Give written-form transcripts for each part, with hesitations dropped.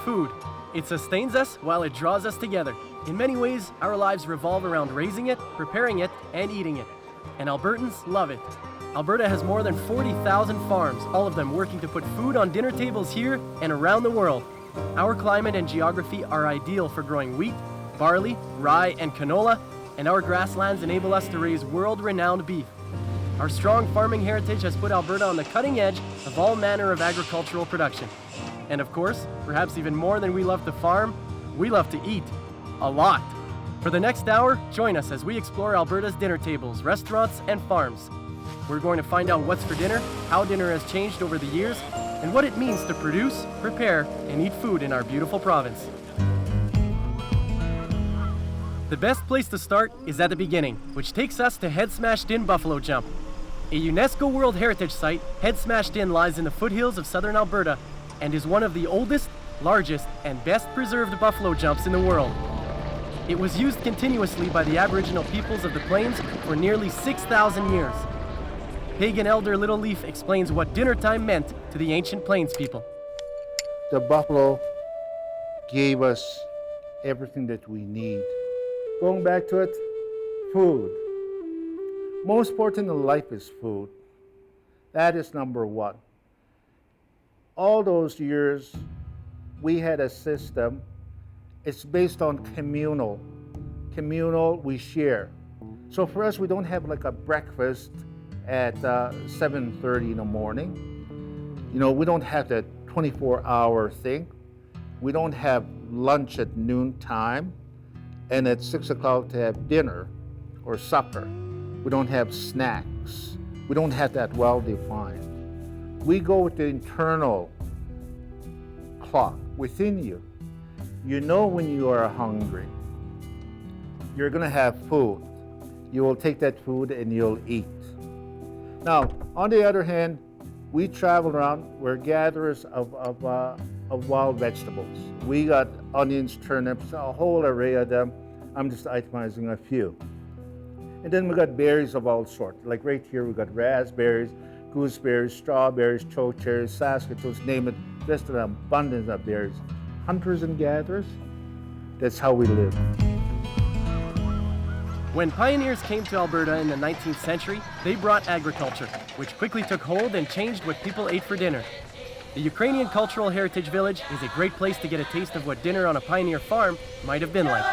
food. It sustains us while it draws us together. In many ways, our lives revolve around raising it, preparing it, and eating it. And Albertans love it. Alberta has more than 40,000 farms, all of them working to put food on dinner tables here and around the world. Our climate and geography are ideal for growing wheat, barley, rye, and canola, and our grasslands enable us to raise world-renowned beef. Our strong farming heritage has put Alberta on the cutting edge of all manner of agricultural production. And of course, perhaps even more than we love to farm, we love to eat. A lot. For the next hour, join us as we explore Alberta's dinner tables, restaurants, and farms. We're going to find out what's for dinner, how dinner has changed over the years, and what it means to produce, prepare, and eat food in our beautiful province. The best place to start is at the beginning, which takes us to Head Smashed In Buffalo Jump. A UNESCO World Heritage Site, Head Smashed In lies in the foothills of southern Alberta and is one of the oldest, largest, and best preserved buffalo jumps in the world. It was used continuously by the Aboriginal peoples of the plains for nearly 6,000 years. Pagan elder Little Leaf explains what dinner time meant to the ancient plains people. The buffalo gave us everything that we need. Going back to it, food. Most important in life is food. That is number one. All those years, we had a system. It's based on communal. Communal, we share. So for us, we don't have like a breakfast at 7:30 in the morning. You know, we don't have that 24-hour thing. We don't have lunch at noontime and at 6 o'clock to have dinner or supper. We don't have snacks. We don't have that well-defined. We go with the internal clock within you. You know when you are hungry. You're gonna have food. You will take that food and you'll eat. Now, on the other hand, we travel around, we're gatherers of wild vegetables. We got onions, turnips, a whole array of them. I'm just itemizing a few. And then we got berries of all sorts. Like right here, we got raspberries, gooseberries, strawberries, chokecherries, saskatoons, name it. Just an abundance of berries. Hunters and gatherers, that's how we live. When pioneers came to Alberta in the 19th century, they brought agriculture, which quickly took hold and changed what people ate for dinner. The Ukrainian Cultural Heritage Village is a great place to get a taste of what dinner on a pioneer farm might have been like.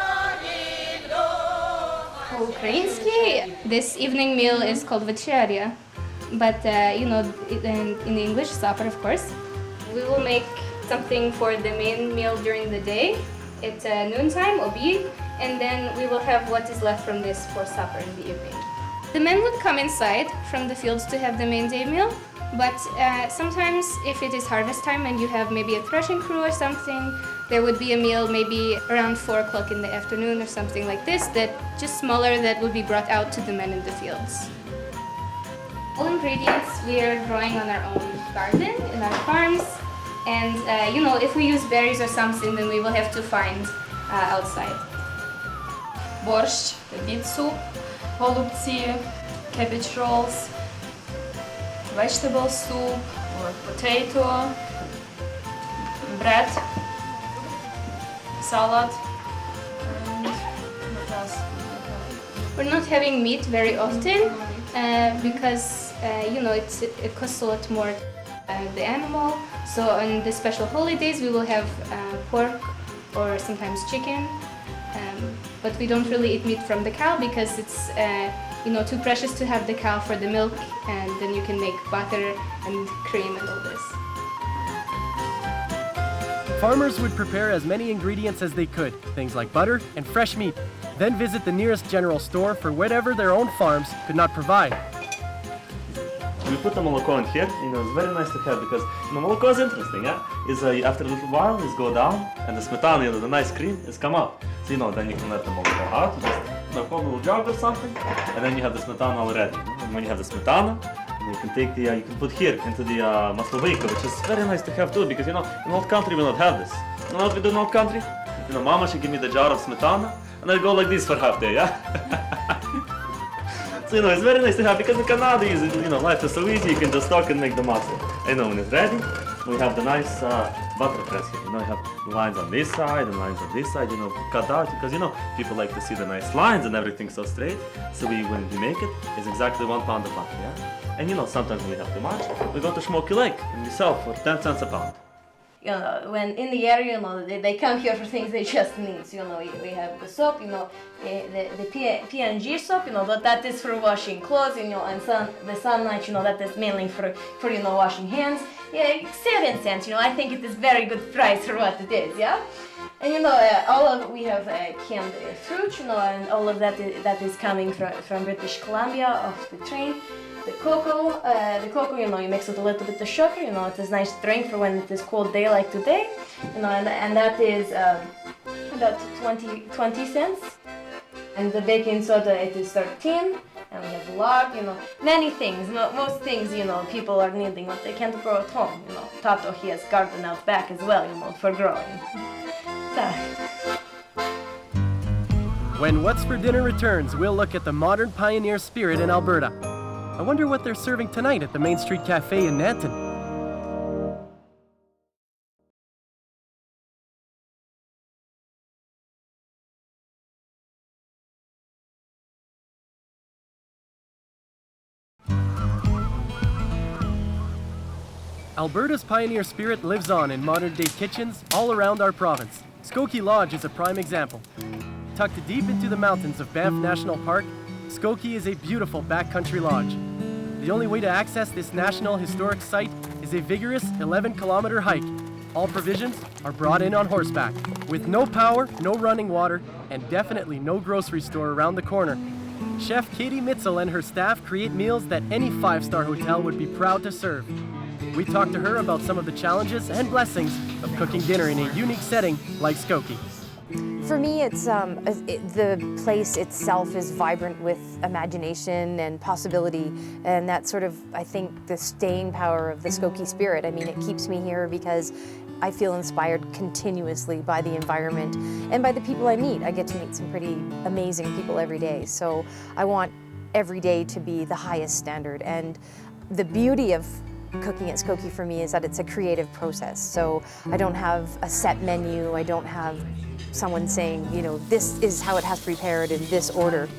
Po-ukrainski, this evening meal is called večerya, but in English, supper, of course. We will make something for the main meal during the day. It's noontime, obid, and then we will have what is left from this for supper in the evening. The men would come inside from the fields to have the main day meal, but sometimes if it is harvest time and you have maybe a threshing crew or something, there would be a meal maybe around 4 o'clock in the afternoon or something like this, that just smaller, that would be brought out to the men in the fields. All ingredients we are growing on our own garden, in our farms, and if we use berries or something, then we will have to find outside. Борщ, beet soup, голубці, cabbage rolls, vegetable soup or potato, bread, salad, and what else? We're not having meat very often because it costs a lot more the animal. So on the special holidays we will have pork or sometimes chicken, but we don't really eat meat from the cow because it's too precious to have the cow for the milk, and then you can make butter and cream and all this. Farmers would prepare as many ingredients as they could, things like butter and fresh meat, then visit the nearest general store for whatever their own farms could not provide. We put the молоко in here, it's very nice to have because молоко is interesting, yeah? After a little while, it's go down and the smetana, the nice cream, is come out. So then you can let the молоко out, just put a little jug or something, and then you have the smetana already. And when you have the smetana, you can take you can put here into the masloveika, which is very nice to have too, because in old country we don't have this. You know what we do in old country? Mama, she give me the jar of smetana, and I go like this for half day, yeah? So it's very nice to have, because in Canada, life is so easy, you can just talk and make the muscle. When it's ready, we have the nice butter press here. You know, you have lines on this side and lines on this side, you know, cut out because, you know, people like to see the nice lines and everything so straight. So when we make it, it's exactly 1 pound of butter, yeah? And you know, sometimes when we have too much, we go to Smoky Lake and we sell for 10 cents a pound. You know, when in the area, you know, they come here for things they just need. So, you know, we have the soap, you know, the P&G soap, you know, but that is for washing clothes, you know, and the sunlight, you know, that is mainly for you know, washing hands. Yeah, 7 cents, you know, I think it is very good price for what it is, yeah? And you know, we have canned fruit, you know, and all of that is coming from British Columbia off the train. The cocoa, you know, you mix with a little bit of sugar, you know, it is nice to drink for when it is cold day like today, you know, and that is about 20 cents. And the baking soda, it is 13, and we have lard, you know, many things, most things, you know, people are needing what they can't grow at home, you know. Tato, he has garden out back as well, you know, for growing. When What's for Dinner returns, we'll look at the modern pioneer spirit in Alberta. I wonder what they're serving tonight at the Main Street Cafe in Nanton. Alberta's pioneer spirit lives on in modern-day kitchens all around our province. Skokie Lodge is a prime example. Tucked deep into the mountains of Banff National Park, Skokie is a beautiful backcountry lodge. The only way to access this National Historic Site is a vigorous 11-kilometer hike. All provisions are brought in on horseback. With no power, no running water, and definitely no grocery store around the corner, Chef Katie Mitzel and her staff create meals that any 5-star hotel would be proud to serve. We talked to her about some of the challenges and blessings of cooking dinner in a unique setting like Skokie. For me, it's the place itself is vibrant with imagination and possibility, and that's sort of, I think, the staying power of the Skokie spirit. I mean, it keeps me here because I feel inspired continuously by the environment and by the people I meet. I get to meet some pretty amazing people every day, so I want every day to be the highest standard. And the beauty of cooking at Skokie for me is that it's a creative process. So I don't have a set menu, I don't have someone saying, you know, this is how it has to be prepared in this order.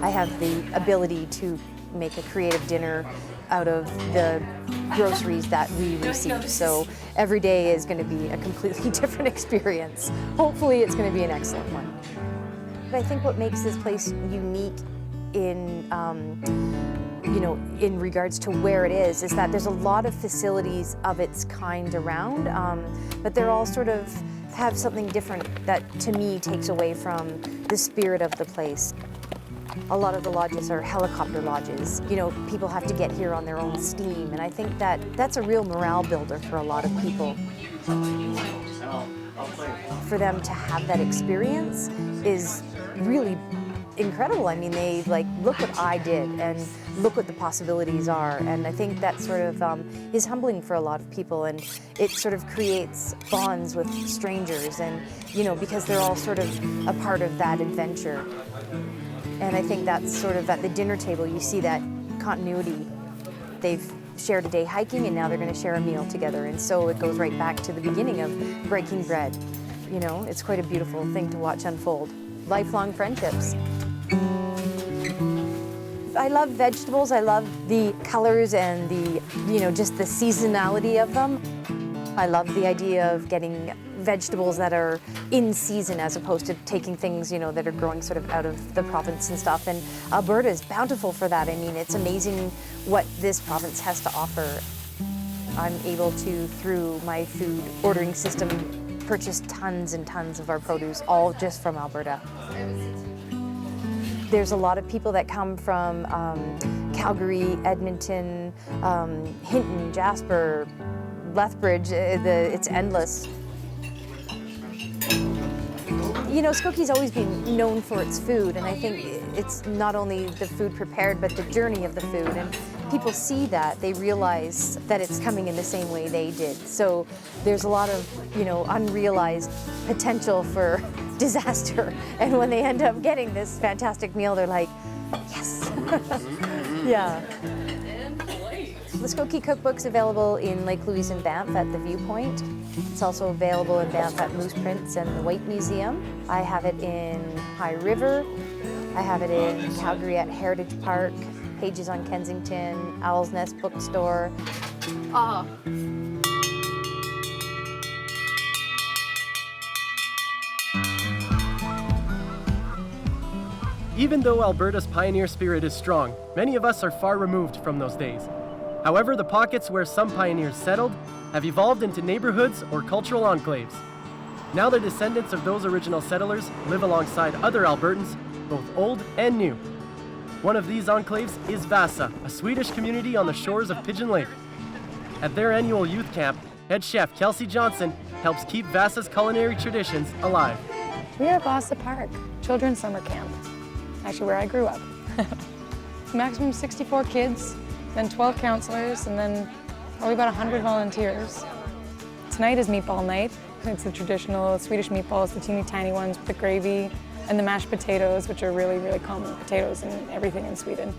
I have the ability to make a creative dinner out of the groceries that we receive. So every day is going to be a completely different experience. Hopefully it's going to be an excellent one. But I think what makes this place unique in you know, in regards to where it is that there's a lot of facilities of its kind around, but they're all sort of have something different that to me takes away from the spirit of the place. A lot of the lodges are helicopter lodges. You know, people have to get here on their own steam, and I think that that's a real morale builder for a lot of people. For them to have that experience is really incredible. I mean, they like, look what I did and look what the possibilities are. And I think that sort of is humbling for a lot of people, and it sort of creates bonds with strangers, and, you know, because they're all sort of a part of that adventure. And I think that's sort of at the dinner table, you see that continuity. They've shared a day hiking and now they're going to share a meal together. And so it goes right back to the beginning of breaking bread. You know, it's quite a beautiful thing to watch unfold. Lifelong friendships. I love vegetables. I love the colors and the, you know, just the seasonality of them. I love the idea of getting vegetables that are in season as opposed to taking things, you know, that are growing sort of out of the province and stuff. And Alberta is bountiful for that. I mean, it's amazing what this province has to offer. I'm able to, through my food ordering system, purchase tons and tons of our produce, all just from Alberta. There's a lot of people that come from Calgary, Edmonton, Hinton, Jasper, Lethbridge. It's endless. You know, Skokie's always been known for its food, and I think it's not only the food prepared, but the journey of the food. And people see that, they realize that it's coming in the same way they did. So there's a lot of, you know, unrealized potential for disaster. And when they end up getting this fantastic meal, they're like, yes. Yeah. The Skokie Cookbook's available in Lake Louise and Banff at the Viewpoint. It's also available in Banff at Moose Prints and the White Museum. I have it in High River. I have it in Calgary at Heritage Park, Pages on Kensington, Owl's Nest Bookstore. Even though Alberta's pioneer spirit is strong, many of us are far removed from those days. However, the pockets where some pioneers settled have evolved into neighborhoods or cultural enclaves. Now the descendants of those original settlers live alongside other Albertans, both old and new. One of these enclaves is Vasa, a Swedish community on the shores of Pigeon Lake. At their annual youth camp, head chef Kelsey Johnson helps keep Vasa's culinary traditions alive. We are at Vasa Park, children's summer camp. Actually where I grew up. Maximum 64 kids, then 12 counselors, and then probably about 100 volunteers. Tonight is meatball night. It's the traditional Swedish meatballs, the teeny tiny ones with the gravy, and the mashed potatoes, which are really, really common potatoes and everything in Sweden.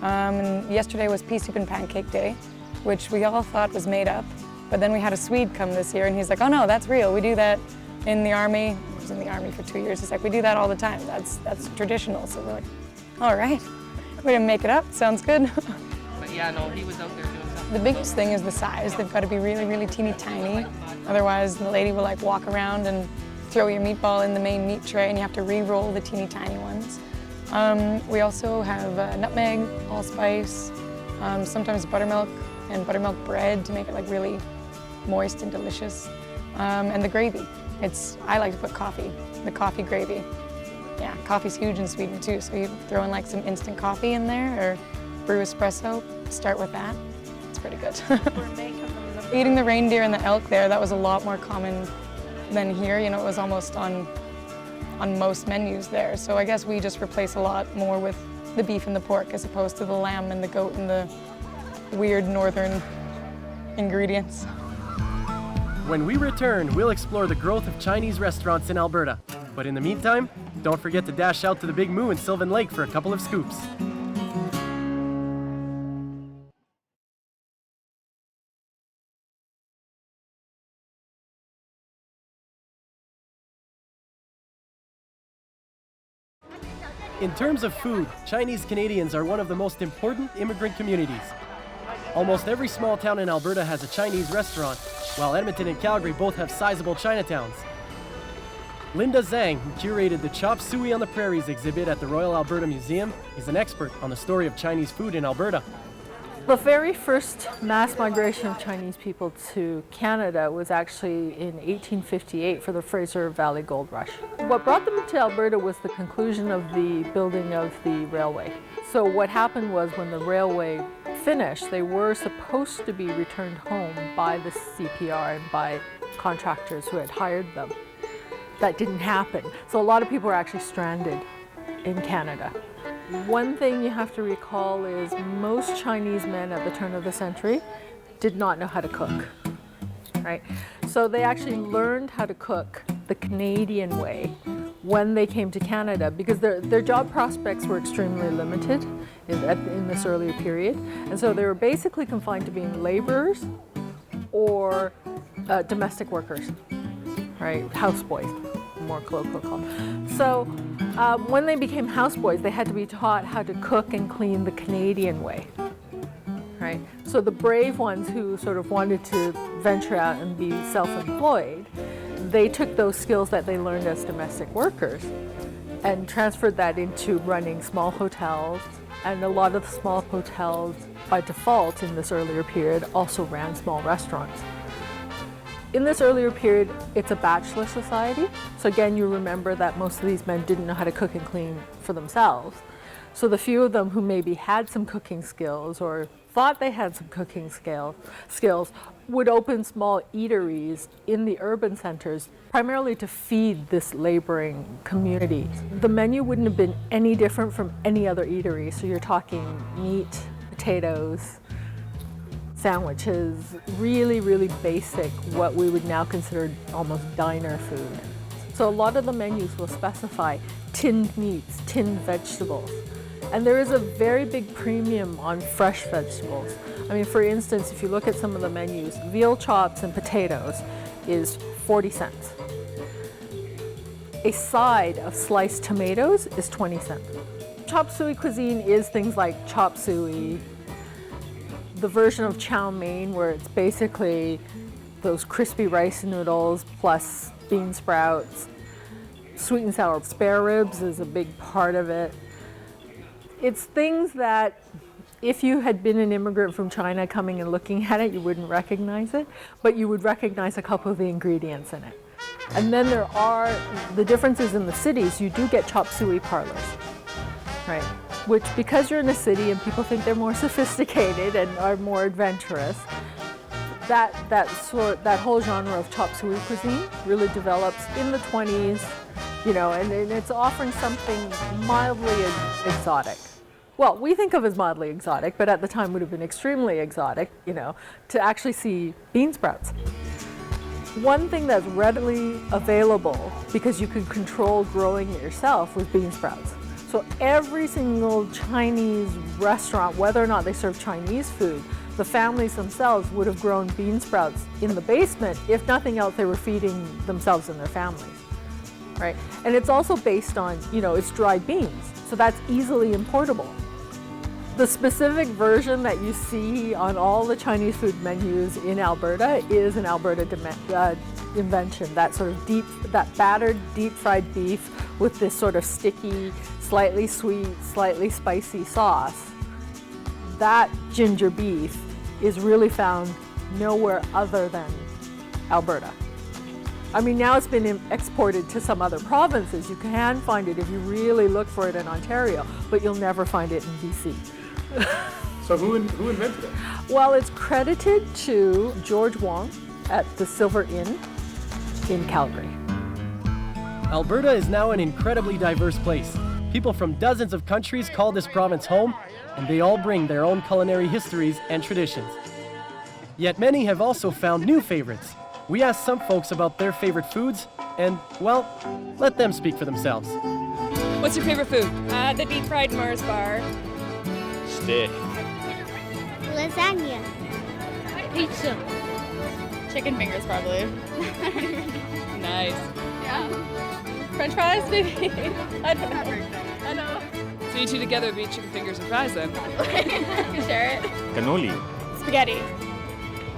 And yesterday was pea soup and pancake day, which we all thought was made up. But then we had a Swede come this year and he's like, oh no, that's real. We do that in the army. I was in the army for 2 years. He's like, we do that all the time. That's traditional. So we're like, all right. We didn't make it up. Sounds good. But yeah, no, he was out there doing something. The biggest thing is the size. They've got to be really, really teeny tiny. Otherwise, the lady will like walk around and throw your meatball in the main meat tray and you have to re-roll the teeny tiny ones. We also have nutmeg, allspice, sometimes buttermilk and buttermilk bread to make it like really moist and delicious. And the gravy. I like to put coffee, the coffee gravy. Yeah, coffee's huge in Sweden too, so you throw in like some instant coffee in there or brew espresso, start with that. It's pretty good. Eating the reindeer and the elk there, that was a lot more common than here. You know, it was almost on most menus there. So I guess we just replace a lot more with the beef and the pork as opposed to the lamb and the goat and the weird northern ingredients. When we return, we'll explore the growth of Chinese restaurants in Alberta. But in the meantime, don't forget to dash out to the Big Moo in Sylvan Lake for a couple of scoops. In terms of food, Chinese Canadians are one of the most important immigrant communities. Almost every small town in Alberta has a Chinese restaurant, while Edmonton and Calgary both have sizable Chinatowns. Linda Zhang, who curated the Chop Suey on the Prairies exhibit at the Royal Alberta Museum, is an expert on the story of Chinese food in Alberta. The very first mass migration of Chinese people to Canada was actually in 1858 for the Fraser Valley Gold Rush. What brought them to Alberta was the conclusion of the building of the railway. So what happened was when the railway finished, they were supposed to be returned home by the CPR and by contractors who had hired them. That didn't happen. So a lot of people were actually stranded in Canada. One thing you have to recall is most Chinese men at the turn of the century did not know how to cook, right? So they actually learned how to cook the Canadian way when they came to Canada because their job prospects were extremely limited in this earlier period. And so they were basically confined to being laborers or domestic workers, right? Houseboys, more colloquial called. So when they became houseboys, they had to be taught how to cook and clean the Canadian way, right? So the brave ones who sort of wanted to venture out and be self-employed, they took those skills that they learned as domestic workers and transferred that into running small hotels. And a lot of the small hotels, by default in this earlier period, also ran small restaurants. In this earlier period, it's a bachelor society. So again, you remember that most of these men didn't know how to cook and clean for themselves. So the few of them who maybe had some cooking skills or thought they had some cooking skills would open small eateries in the urban centers, primarily to feed this laboring community. The menu wouldn't have been any different from any other eatery. So you're talking meat, potatoes, sandwiches, really, really basic, what we would now consider almost diner food. So a lot of the menus will specify tinned meats, tinned vegetables. And there is a very big premium on fresh vegetables. I mean, for instance, if you look at some of the menus, veal chops and potatoes is 40 cents. A side of sliced tomatoes is 20 cents. Chop suey cuisine is things like chop suey, the version of chow mein where it's basically those crispy rice noodles plus bean sprouts. Sweet and sour spare ribs is a big part of it. It's things that if you had been an immigrant from China coming and looking at it, you wouldn't recognize it, but you would recognize a couple of the ingredients in it. And then there are the differences in the cities. You do get chop suey parlors, right? Which, because you're in a city and people think they're more sophisticated and are more adventurous, that whole genre of chop suey cuisine really develops in the 20s, you know, and it's offering something mildly exotic. Well, we think of as mildly exotic, but at the time would have been extremely exotic, you know, to actually see bean sprouts. One thing that's readily available, because you could control growing it yourself, was bean sprouts. So every single Chinese restaurant, whether or not they serve Chinese food, the families themselves would have grown bean sprouts in the basement. If nothing else, they were feeding themselves and their families, right? And it's also based on, you know, it's dried beans, so that's easily importable. The specific version that you see on all the Chinese food menus in Alberta is an Alberta invention, that sort of that battered deep fried beef with this sort of sticky, slightly sweet, slightly spicy sauce. That ginger beef is really found nowhere other than Alberta. I mean, now it's been exported to some other provinces. You can find it if you really look for it in Ontario, but you'll never find it in BC. So who invented it? Well, it's credited to George Wong at the Silver Inn in Calgary. Alberta is now an incredibly diverse place. People from dozens of countries call this province home, and they all bring their own culinary histories and traditions. Yet many have also found new favorites. We asked some folks about their favorite foods, and, well, let them speak for themselves. What's your favorite food? The deep fried Mars bar. Steak. Lasagna. Pizza. Chicken fingers, probably. Nice. Yeah. French fries, maybe? I don't know. I know. So you two together would be chicken fingers and fries then? You share it. Cannoli. Spaghetti.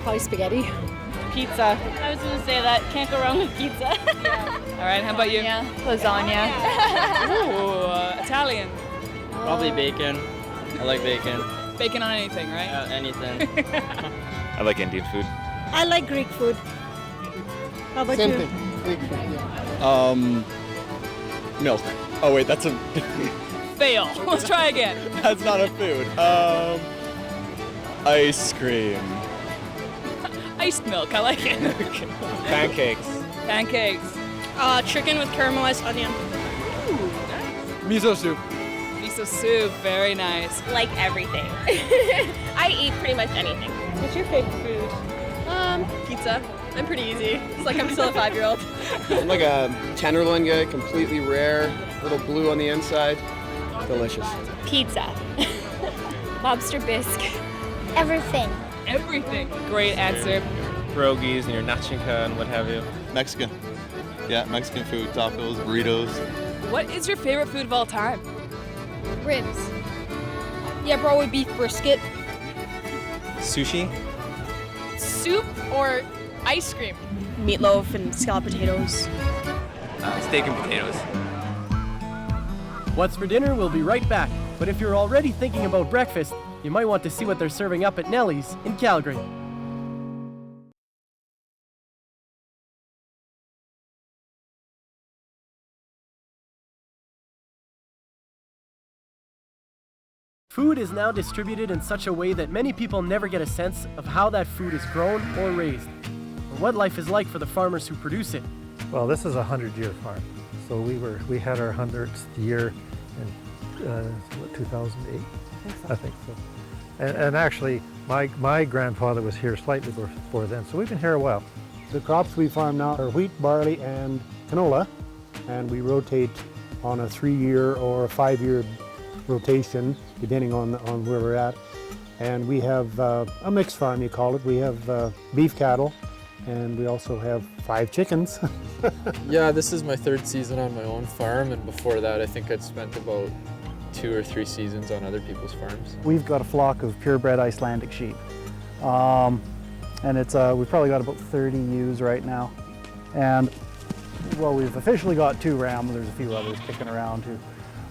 Probably spaghetti. Pizza. I was going to say that. Can't go wrong with pizza. All right, how about you? Lasagna. Ooh, Italian. Probably bacon. I like bacon. Bacon on anything, right? Anything. I like Indian food. I like Greek food. How about Same you? thing. Greek food, yeah. Milk. Oh wait, that's a... Fail. Let's try again. That's not a food. Ice cream. Iced milk, I like it. Pancakes. Pancakes. Chicken with caramelized onion. Ooh, nice. Miso soup. Miso soup, very nice. Like everything. I eat pretty much anything. What's your favorite food? Pizza. I'm pretty easy. It's like I'm still a 5-year-old. I'm like a tenderloin guy, completely rare, little blue on the inside. Delicious. Pizza. Lobster bisque. Everything. Everything. Great answer. Pierogies and your nachinka and what have you. Mexican. Yeah, Mexican food. Tacos, burritos. What is your favorite food of all time? Ribs. Yeah, probably beef brisket. Sushi. Soup or ice cream? Meatloaf and scalloped potatoes. Steak and potatoes. What's for dinner? We'll be right back. But if you're already thinking about breakfast, you might want to see what they're serving up at Nellie's in Calgary. Food is now distributed in such a way that many people never get a sense of how that food is grown or raised, or what life is like for the farmers who produce it. Well, this is a 100-year farm. So we had our 100th year in 2008, I think so. And actually, my grandfather was here slightly before then, so we've been here a while. The crops we farm now are wheat, barley, and canola, and we rotate on a 3-year or a 5-year rotation, depending on where we're at. And we have a mixed farm, you call it. We have beef cattle, and we also have 5 chickens. Yeah, this is my 3rd season on my own farm, and before that I think I'd spent about 2 or 3 seasons on other people's farms. We've got a flock of purebred Icelandic sheep. And it's we've probably got about 30 ewes right now. And well, we've officially got 2 rams. There's a few others kicking around who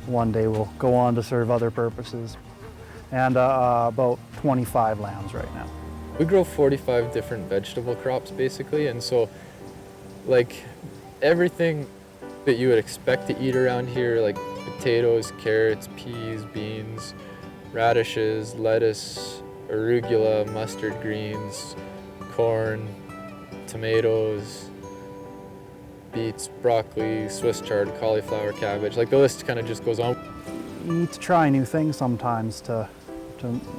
one day will go on to serve other purposes. And about 25 lambs right now. We grow 45 different vegetable crops basically, and so like everything that you would expect to eat around here, like potatoes, carrots, peas, beans, radishes, lettuce, arugula, mustard greens, corn, tomatoes, beets, broccoli, Swiss chard, cauliflower, cabbage, like the list kind of just goes on. You need to try new things sometimes to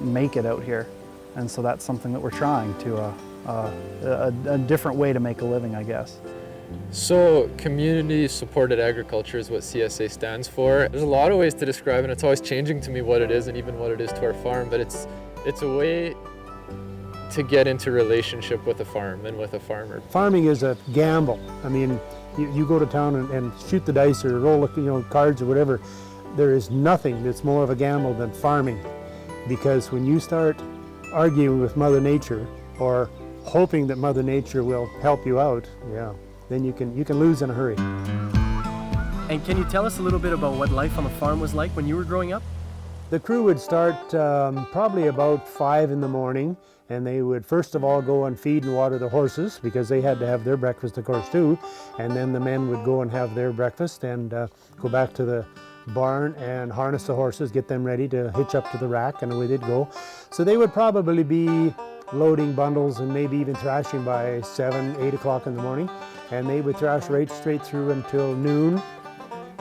make it out here. And so that's something that we're trying to, a different way to make a living, I guess. So community-supported agriculture is what CSA stands for. There's a lot of ways to describe it, and it's always changing to me what it is and even what it is to our farm, but it's a way to get into relationship with a farm and with a farmer. Farming is a gamble. I mean, you go to town and shoot the dice or roll cards or whatever. There is nothing that's more of a gamble than farming, because when you start arguing with Mother Nature or hoping that Mother Nature will help you out, yeah, then you can lose in a hurry. And can you tell us a little bit about what life on the farm was like when you were growing up? The crew would start probably about 5 in the morning, and they would first of all go and feed and water the horses, because they had to have their breakfast, of course, too. And then the men would go and have their breakfast and go back to the barn and harness the horses, get them ready to hitch up to the rack, and away they'd go. So they would probably be loading bundles and maybe even thrashing by 7, 8 o'clock in the morning. And they would thrash right straight through until noon.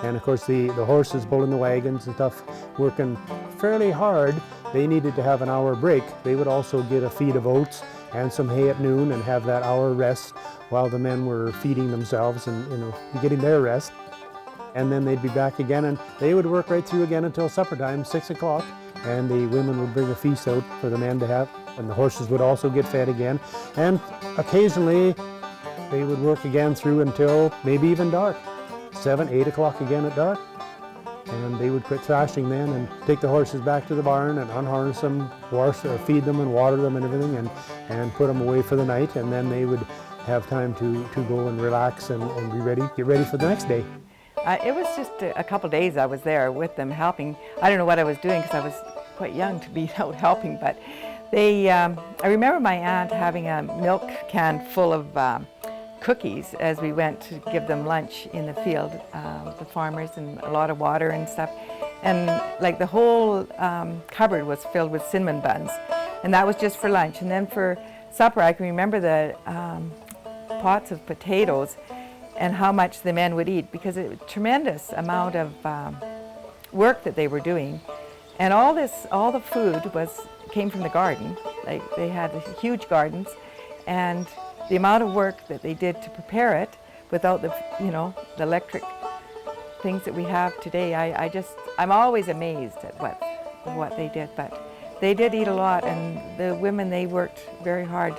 And of course the horses pulling the wagons and stuff, working fairly hard. They needed to have an hour break. They would also get a feed of oats and some hay at noon and have that hour rest while the men were feeding themselves and getting their rest. And then they'd be back again, and they would work right through again until supper time, 6 o'clock. And the women would bring a feast out for the men to have, and the horses would also get fed again. And occasionally they would work again through until maybe even dark, 7, 8 o'clock again at dark. And they would quit thrashing then and take the horses back to the barn and unharness them, feed them and water them and everything, and put them away for the night. And then they would have time to go and relax and get ready for the next day. It was just a couple days I was there with them helping. I don't know what I was doing because I was quite young to be out helping, but I remember my aunt having a milk can full of cookies as we went to give them lunch in the field, the farmers, and a lot of water and stuff. And like the whole cupboard was filled with cinnamon buns, and that was just for lunch. And then for supper, I can remember the pots of potatoes and how much the men would eat, because it was a tremendous amount of work that they were doing. And all the food came from the garden. Like they had huge gardens, and the amount of work that they did to prepare it without the electric things that we have today, I'm always amazed at what they did. But they did eat a lot, and the women, they worked very hard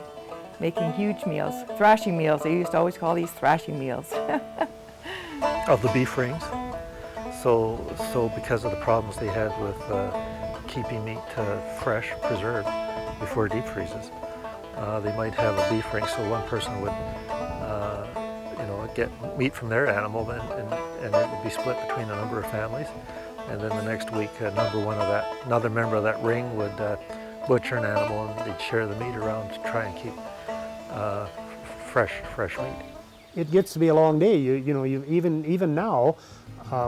making huge meals, thrashing meals. They used to always call these thrashing meals. Of the beef rings. So because of the problems they had with keeping meat fresh, preserved, before it deep freezes, they might have a beef ring, so one person would get meat from their animal, and it would be split between a number of families. And then the next week, another member of that ring would butcher an animal, and they'd share the meat around to try and keep fresh meat. It gets to be a long day. Even now,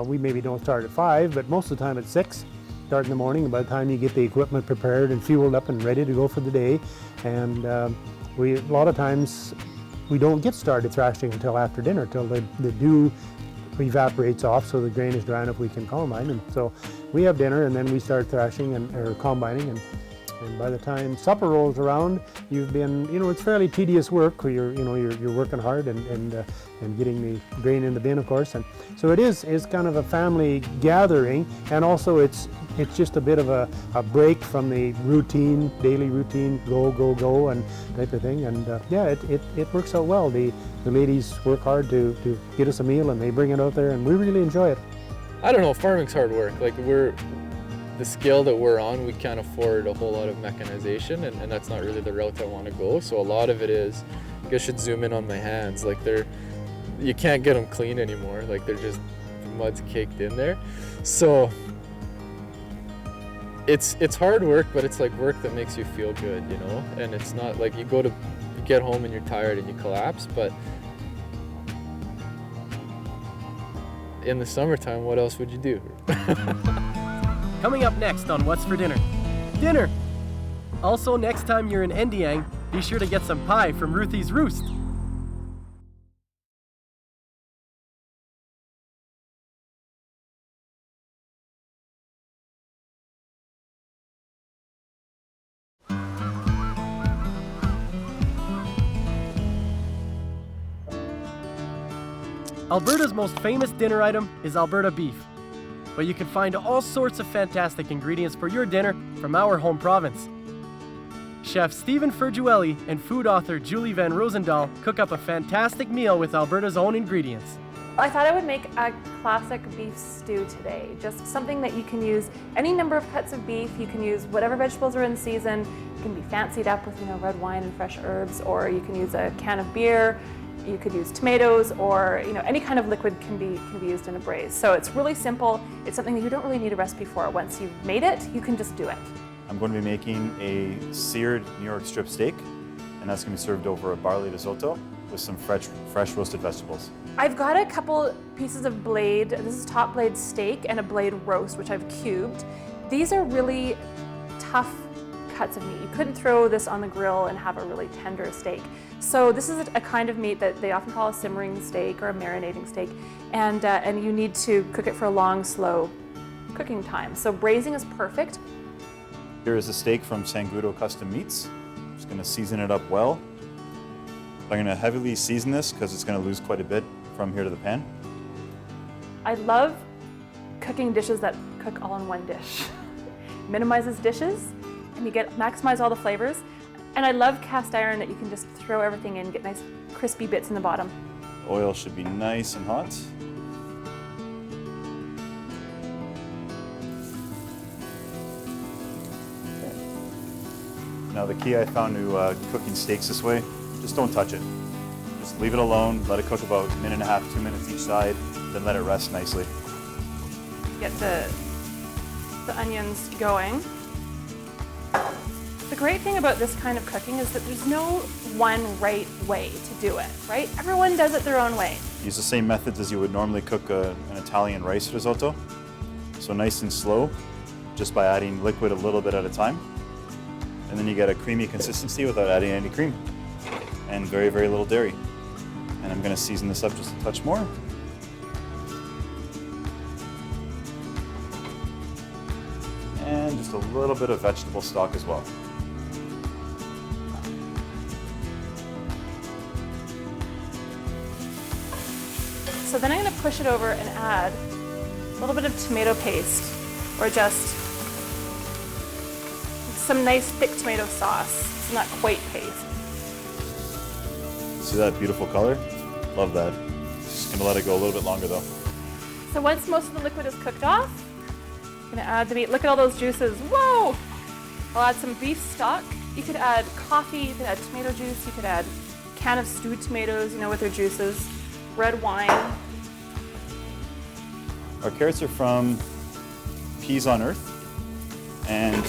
we maybe don't start at 5, but most of the time at 6. Start in the morning, and by the time you get the equipment prepared and fueled up and ready to go for the day, and a lot of times we don't get started thrashing until after dinner, till the dew evaporates off, so the grain is dry enough we can combine. And so we have dinner, and then we start thrashing or combining, And by the time supper rolls around, you've been, it's fairly tedious work. You're working hard and getting the grain in the bin, of course. And so it is kind of a family gathering, and also it's just a bit of a break from the routine, daily routine, go, and type of thing. And yeah, it works out well. The ladies work hard to get us a meal, and they bring it out there, and we really enjoy it. I don't know, farming's hard work. Like the scale that we're on, we can't afford a whole lot of mechanization, and that's not really the route I want to go. So a lot of it is, I guess I should zoom in on my hands. Like you can't get them clean anymore. Like the mud's caked in there. So it's hard work, but it's like work that makes you feel good, And it's not like you get home and you're tired and you collapse, but in the summertime, what else would you do? Coming up next on What's for Dinner? Dinner! Also, next time you're in Endiang, be sure to get some pie from Ruthie's Roost. Alberta's most famous dinner item is Alberta beef. But you can find all sorts of fantastic ingredients for your dinner from our home province. Chef Stephen Ferguelli and food author Julie Van Rosendahl cook up a fantastic meal with Alberta's own ingredients. I thought I would make a classic beef stew today. Just something that you can use any number of cuts of beef. You can use whatever vegetables are in season. It can be fancied up with red wine and fresh herbs, or you can use a can of beer. You could use tomatoes, or any kind of liquid can be used in a braise. So it's really simple. It's something that you don't really need a recipe for. Once you've made it, you can just do it. I'm going to be making a seared New York strip steak, and that's going to be served over a barley risotto with some fresh roasted vegetables. I've got a couple pieces of blade. This is top blade steak and a blade roast, which I've cubed. These are really tough cuts of meat. You couldn't throw this on the grill and have a really tender steak. So this is a kind of meat that they often call a simmering steak or a marinating steak, and you need to cook it for a long, slow cooking time. So braising is perfect. Here is a steak from Sangudo Custom Meats. I'm just going to season it up well. I'm going to heavily season this because it's going to lose quite a bit from here to the pan. I love cooking dishes that cook all in one dish. Minimizes dishes, and you maximize all the flavors. And I love cast iron that you can just throw everything in, get nice crispy bits in the bottom. Oil should be nice and hot. Now the key I found to cooking steaks this way, just don't touch it. Just leave it alone, let it cook about 1.5 minutes, 2 minutes each side, then let it rest nicely. Get the onions going. The great thing about this kind of cooking is that there's no one right way to do it, right? Everyone does it their own way. Use the same methods as you would normally cook an Italian rice risotto. So nice and slow, just by adding liquid a little bit at a time. And then you get a creamy consistency without adding any cream. And very, very little dairy. And I'm going to season this up just a touch more. And just a little bit of vegetable stock as well. So then I'm going to push it over and add a little bit of tomato paste, or just some nice thick tomato sauce. It's not quite paste. See that beautiful color? Love that. Just going to let it go a little bit longer though. So once most of the liquid is cooked off, I'm going to add the meat. Look at all those juices. Whoa! I'll add some beef stock. You could add coffee, you could add tomato juice, you could add a can of stewed tomatoes, with their juices, red wine. Our carrots are from Peas on Earth, and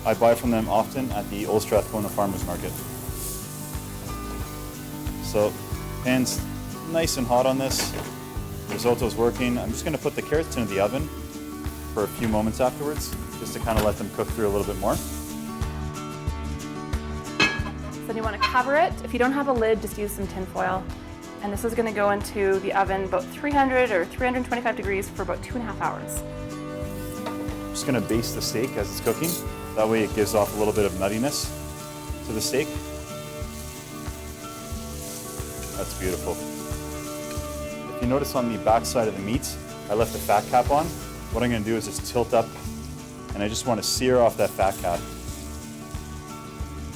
I buy from them often at the Old Strathcona Farmers Market. So, pan's nice and hot on this. Risotto's working. I'm just going to put the carrots into the oven for a few moments afterwards, just to kind of let them cook through a little bit more. Then you want to cover it. If you don't have a lid, just use some tin foil. And this is going to go into the oven about 300 or 325 degrees for about 2.5 hours. I'm just going to baste the steak as it's cooking. That way it gives off a little bit of nuttiness to the steak. That's beautiful. If you notice on the back side of the meat, I left the fat cap on. What I'm gonna do is just tilt up, and I just wanna sear off that fat cap.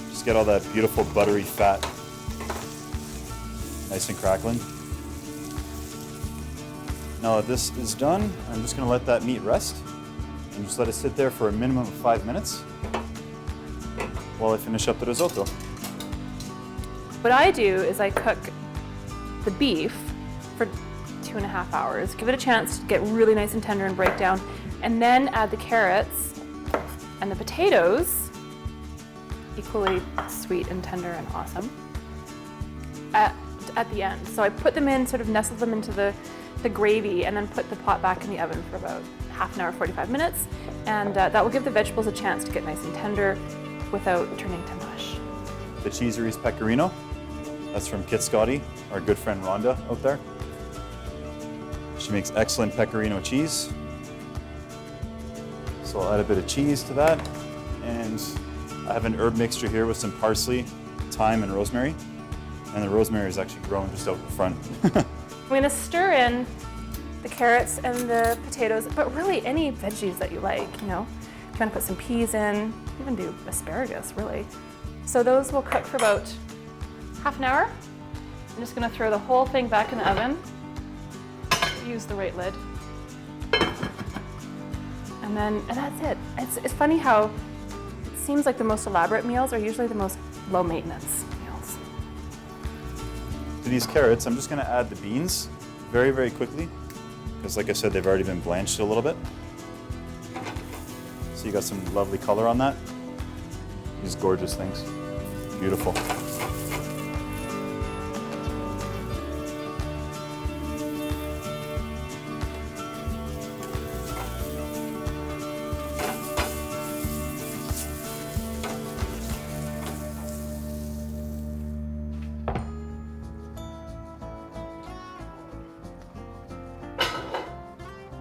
Just get all that beautiful buttery fat nice and crackling. Now that this is done, I'm just gonna let that meat rest and just let it sit there for a minimum of 5 minutes while I finish up the risotto. What I do is I cook the beef for 2.5 hours, give it a chance to get really nice and tender and break down, and then add the carrots and the potatoes, equally sweet and tender and awesome, at the end. So I put them in, sort of nestle them into the gravy, and then put the pot back in the oven for about half an hour, 45 minutes, and that will give the vegetables a chance to get nice and tender without turning to mush. The Cheeseries Pecorino, that's from Kit Scotty, our good friend Rhonda out there. She makes excellent pecorino cheese. So I'll add a bit of cheese to that, and I have an herb mixture here with some parsley, thyme, and rosemary. And the rosemary is actually grown just out in front. I'm gonna stir in the carrots and the potatoes, but really any veggies that you like, you know. If you wanna put some peas in, even do asparagus, really. So those will cook for about half an hour. I'm just gonna throw the whole thing back in the oven. Use the right lid. And that's it. It's funny how it seems like the most elaborate meals are usually the most low maintenance meals. To these carrots, I'm just gonna add the beans very, very quickly, because like I said, they've already been blanched a little bit. So you got some lovely color on that. These gorgeous things. Beautiful.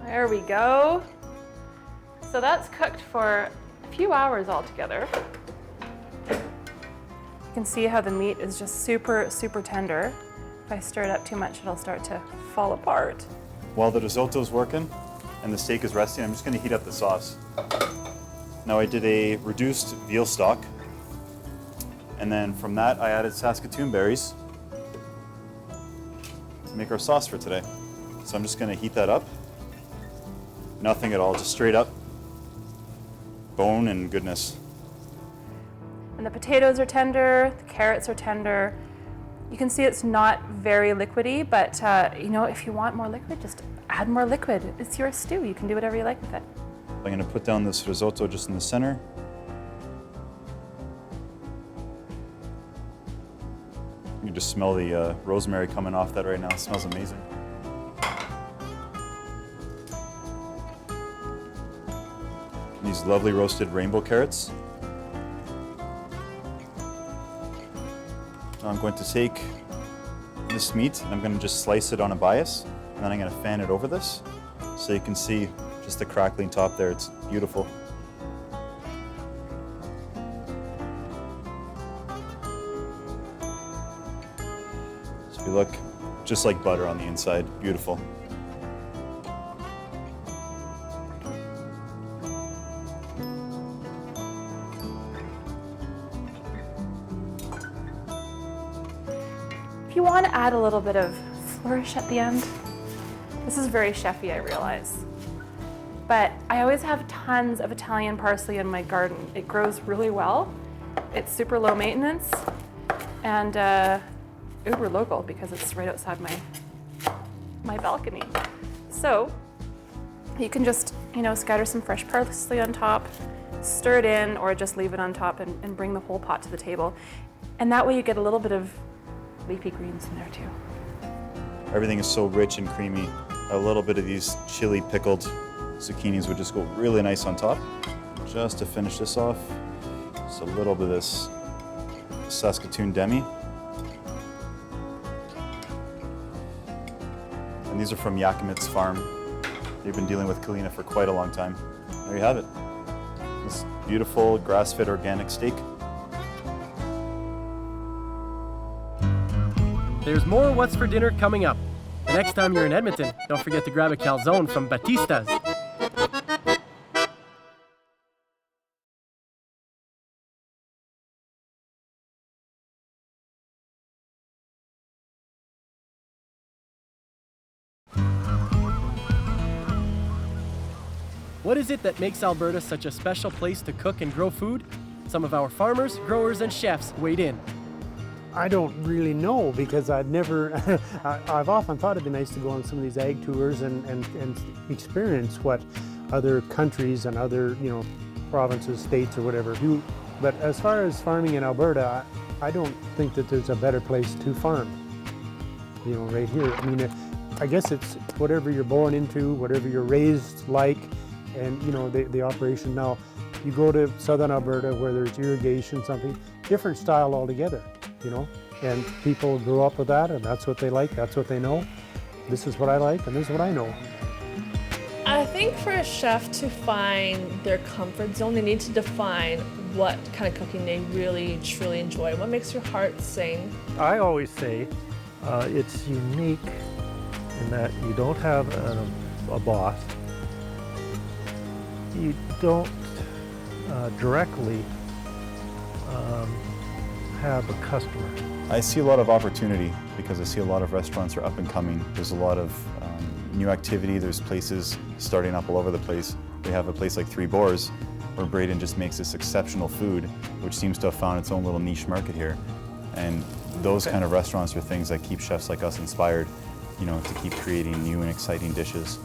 There we go. So that's cooked for a few hours altogether. You can see how the meat is just super, super tender. If I stir it up too much, it'll start to fall apart. While the risotto's working and the steak is resting, I'm just gonna heat up the sauce. Now I did a reduced veal stock, and then from that I added Saskatoon berries to make our sauce for today. So I'm just gonna heat that up. Nothing at all, just straight up bone and goodness. And the potatoes are tender, the carrots are tender. You can see it's not very liquidy, but you know, if you want more liquid, just add more liquid. It's your stew, you can do whatever you like with it. I'm gonna put down this risotto just in the center. You can just smell the rosemary coming off that right now. It smells amazing. These lovely roasted rainbow carrots. Now I'm going to take this meat and I'm going to just slice it on a bias, and then I'm going to fan it over this so you can see just the crackling top there. It's beautiful. So if you look, just like butter on the inside, beautiful. If you want to add a little bit of flourish at the end, this is very chefy, I realize. But I always have tons of Italian parsley in my garden. It grows really well. It's super low maintenance and uber local because it's right outside my balcony. So you can just, you know, scatter some fresh parsley on top, stir it in, or just leave it on top and bring the whole pot to the table. And that way you get a little bit of leafy greens in there too. Everything is so rich and creamy. A little bit of these chili pickled zucchinis would just go really nice on top. Just to finish this off, just a little bit of this Saskatoon demi. And these are from Yakimit's farm. They've been dealing with Kalina for quite a long time. There you have it. This beautiful grass-fed organic steak. There's more What's for Dinner coming up. The next time you're in Edmonton, don't forget to grab a calzone from Batista's. What is it that makes Alberta such a special place to cook and grow food? Some of our farmers, growers, and chefs weighed in. I don't really know because I've never, I've often thought it'd be nice to go on some of these ag tours and experience what other countries and other, provinces, states or whatever do. But as far as farming in Alberta, I don't think that there's a better place to farm, right here. I mean, I guess it's whatever you're born into, whatever you're raised like, and the operation. Now, you go to southern Alberta where there's irrigation, something, different style altogether, and people grew up with that, and that's what they like, that's what they know. This is what I like, and this is what I know. I think for a chef to find their comfort zone, they need to define what kind of cooking they really, truly enjoy. What makes your heart sing? I always say it's unique in that you don't have a boss. You don't directly have a customer. I see a lot of opportunity because I see a lot of restaurants are up and coming. There's a lot of new activity. There's places starting up all over the place. We have a place like Three Boars where Braden just makes this exceptional food, which seems to have found its own little niche market here. And those kind of restaurants are things that keep chefs like us inspired, to keep creating new and exciting dishes.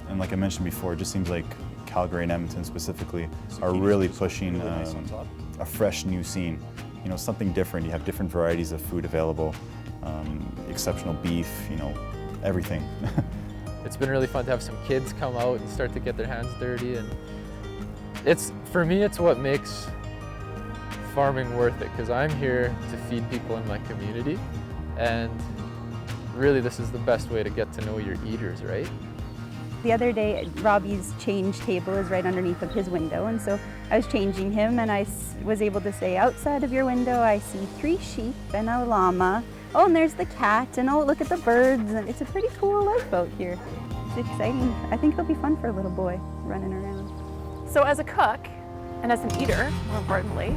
And like I mentioned before, it just seems like Calgary and Edmonton specifically are really pushing a fresh new scene. Something different. You have different varieties of food available, exceptional beef, everything. It's been really fun to have some kids come out and start to get their hands dirty, and for me it's what makes farming worth it, because I'm here to feed people in my community, and really this is the best way to get to know your eaters, right? The other day, Robbie's change table is right underneath of his window, and so I was changing him, and I was able to say, outside of your window I see 3 sheep and a llama. Oh, and there's the cat, and oh, look at the birds, and it's a pretty cool life out here. It's exciting. I think it'll be fun for a little boy running around. So as a cook, and as an eater, more importantly,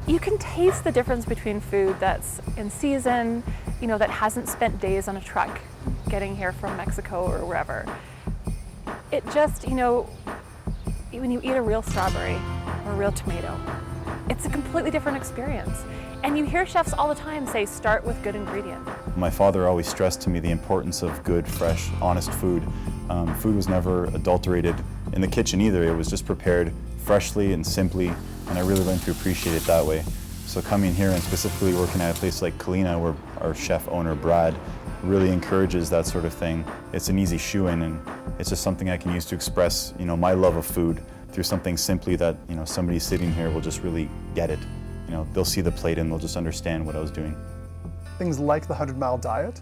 you can taste the difference between food that's in season, that hasn't spent days on a truck getting here from Mexico or wherever. It just, when you eat a real strawberry or a real tomato, it's a completely different experience. And you hear chefs all the time say, start with good ingredient. My father always stressed to me the importance of good, fresh, honest food. Food was never adulterated in the kitchen either. It was just prepared freshly and simply, and I really learned to appreciate it that way. So coming here and specifically working at a place like Kalina, where our chef owner, Brad, really encourages that sort of thing, it's an easy shoe-in, and it's just something I can use to express, my love of food through something simply that, somebody sitting here will just really get it. They'll see the plate and they'll just understand what I was doing. Things like the 100-mile diet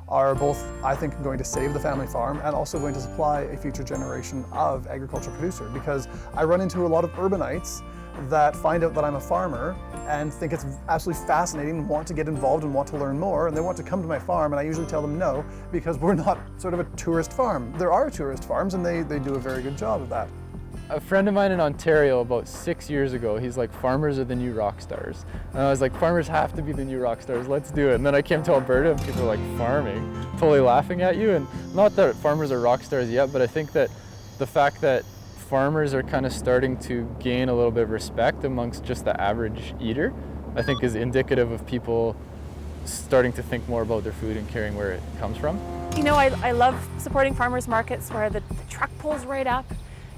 are both, I think, going to save the family farm and also going to supply a future generation of agricultural producer, because I run into a lot of urbanites that find out that I'm a farmer and think it's absolutely fascinating and want to get involved and want to learn more, and they want to come to my farm, and I usually tell them no, because we're not sort of a tourist farm. There are tourist farms, and they do a very good job of that. A friend of mine in Ontario about 6 years ago, he's like, farmers are the new rock stars. And I was like, farmers have to be the new rock stars, let's do it. And then I came to Alberta and people were like, farming? Totally laughing at you. And not that farmers are rock stars yet, but I think that the fact that farmers are kind of starting to gain a little bit of respect amongst just the average eater, I think is indicative of people starting to think more about their food and caring where it comes from. I love supporting farmers markets where the truck pulls right up,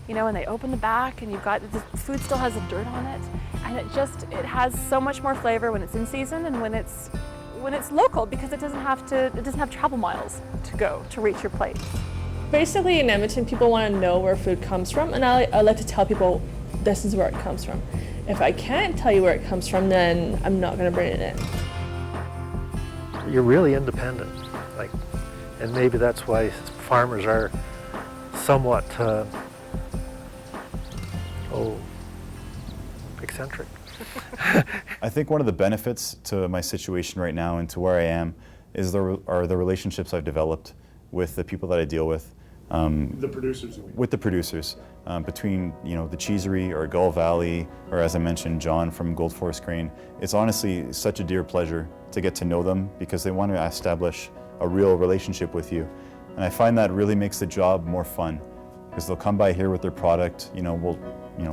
and they open the back, and the food still has the dirt on it, and it has so much more flavor when it's in season and when it's local, because it doesn't have travel miles to go to reach your plate. Basically in Edmonton, people want to know where food comes from, and I like to tell people this is where it comes from. If I can't tell you where it comes from, then I'm not going to bring it in. You're really independent, and maybe that's why farmers are somewhat so eccentric. I think one of the benefits to my situation right now and to where I am are the relationships I've developed with the people that I deal with. The producers. With the producers, between the cheesery or Gull Valley, or as I mentioned, John from Gold Forest Crane. It's honestly such a dear pleasure to get to know them because they want to establish a real relationship with you. And I find that really makes the job more fun because they'll come by here with their product, we'll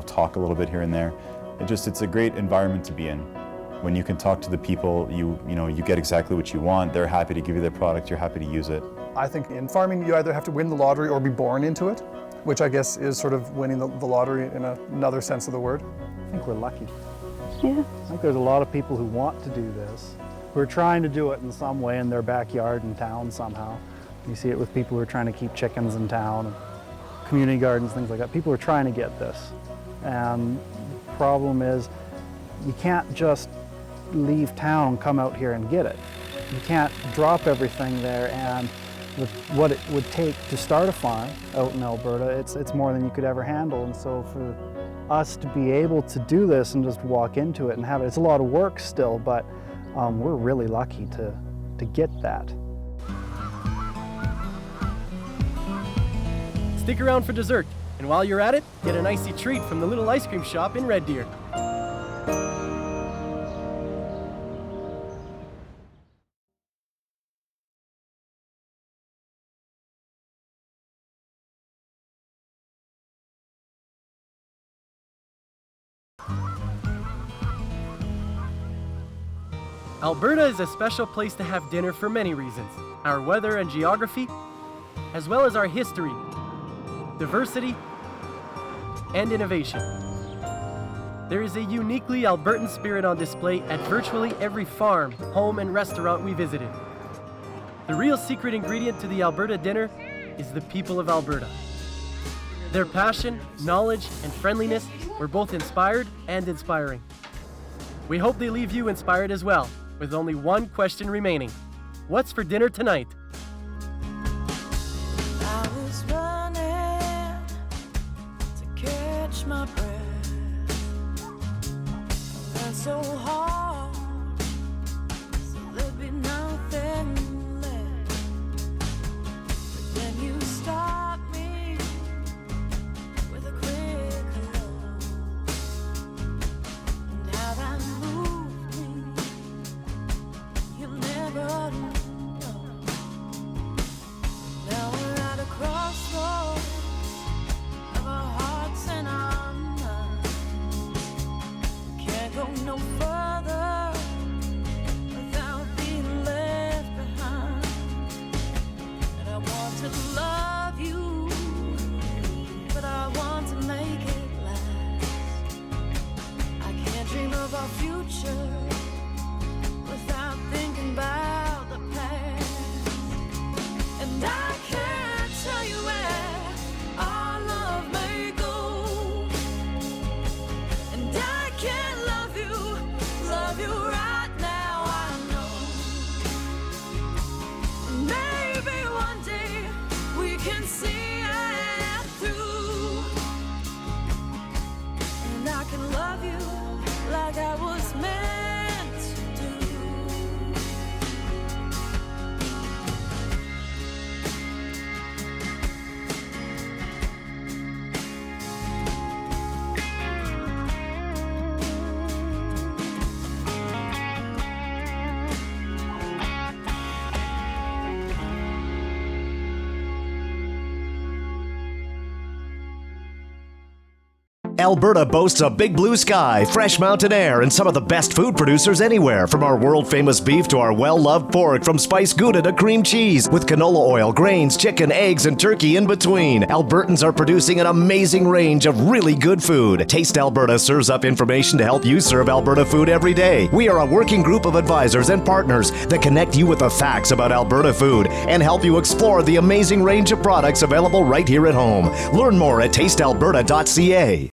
talk a little bit here and there. It's a great environment to be in. When you can talk to the people, you get exactly what you want. They're happy to give you their product, you're happy to use it. I think in farming, you either have to win the lottery or be born into it, which I guess is sort of winning the lottery in another sense of the word. I think we're lucky. Yeah. I think there's a lot of people who want to do this, who are trying to do it in some way in their backyard in town somehow. You see it with people who are trying to keep chickens in town, and community gardens, things like that. People are trying to get this. And the problem is you can't just leave town and come out here and get it. You can't drop everything there, and what it would take to start a farm out in Alberta, it's more than you could ever handle. And so for us to be able to do this and just walk into it and have it, it's a lot of work still, but we're really lucky to get that. Stick around for dessert, and while you're at it, get an icy treat from the little ice cream shop in Red Deer. Alberta is a special place to have dinner for many reasons. Our weather and geography, as well as our history, diversity, and innovation. There is a uniquely Albertan spirit on display at virtually every farm, home, and restaurant we visited. The real secret ingredient to the Alberta dinner is the people of Alberta. Their passion, knowledge, and friendliness were both inspired and inspiring. We hope they leave you inspired as well, with only one question remaining. What's for dinner tonight? I was running to catch my breath. That's so hard, so there'd be nothing left. But then you stopped me with a quick hello. And how that moved me, you'll never know. Now we're at a crossroads of our hearts and our minds. Can't go no further without being left behind. And I want to love you, but I want to make it last. I can't dream of our future without thinking about the past. And I can't tell you where our love may go. And I can't love you right now, I know. Maybe one day we can see it through. And I can love you like I was meant to do. Alberta boasts a big blue sky, fresh mountain air, and some of the best food producers anywhere. From our world-famous beef to our well-loved pork, from spiced Gouda to cream cheese, with canola oil, grains, chicken, eggs, and turkey in between. Albertans are producing an amazing range of really good food. Taste Alberta serves up information to help you serve Alberta food every day. We are a working group of advisors and partners that connect you with the facts about Alberta food and help you explore the amazing range of products available right here at home. Learn more at tastealberta.ca.